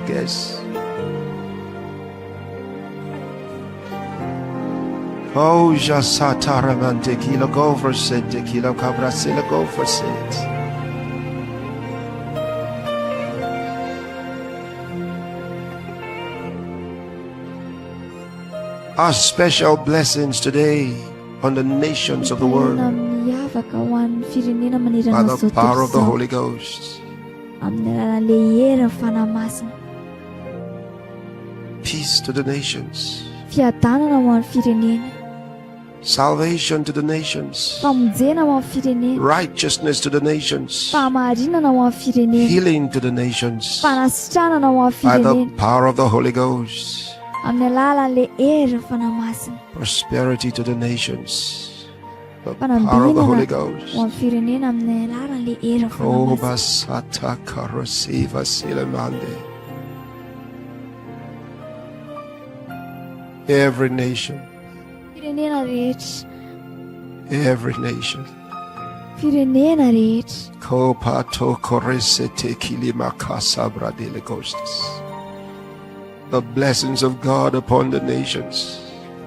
guess. Oh, Jasataramante kilo go for sente kilo cabrasila go for sent. Our special blessings today on the nations of the world by the power of the Holy Ghost. Peace to the nations. Salvation to the nations. Righteousness to the nations. Healing to the nations by the power of the Holy Ghost. Prosperity to the nations. The power of the Holy Ghost. Every nation. Every nation. The blessings of God upon the nations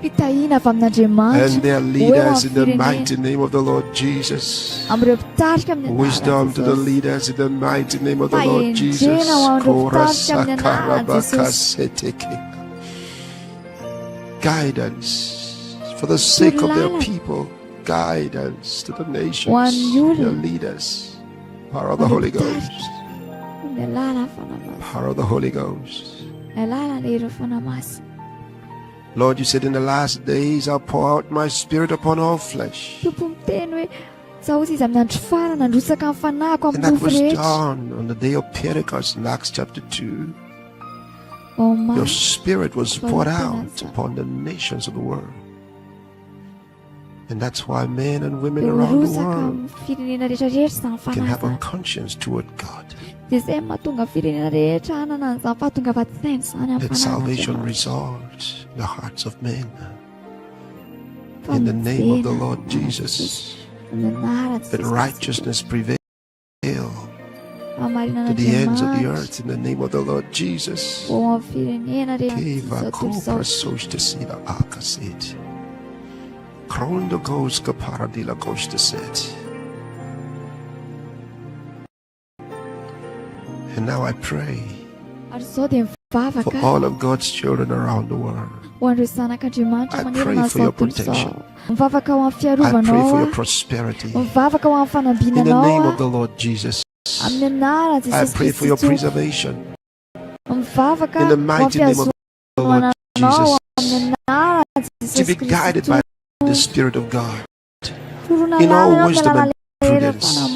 and their leaders in the mighty name of the Lord Jesus. Wisdom to the leaders in the mighty name of the Lord Jesus. Guidance for the sake of their people. Guidance to the nations, their leaders. Power of the Holy Ghost. Power of the Holy Ghost. Lord, you said in the last days I'll pour out my spirit upon all flesh. And that was done on the day of Pentecost in Acts chapter 2. Your spirit was poured out upon the nations of the world. And that's why men and women around the world can have a conscience toward God. Let salvation result in the hearts of men. In the name of the Lord Jesus, let righteousness prevail to the ends of the earth in the name of the Lord Jesus. And now I pray for all of God's children around the world. I pray for your protection. I pray for your prosperity. In the name of the Lord Jesus, I pray for your preservation. In the mighty name of the Lord Jesus, to be guided by the Spirit of God in all wisdom and prudence.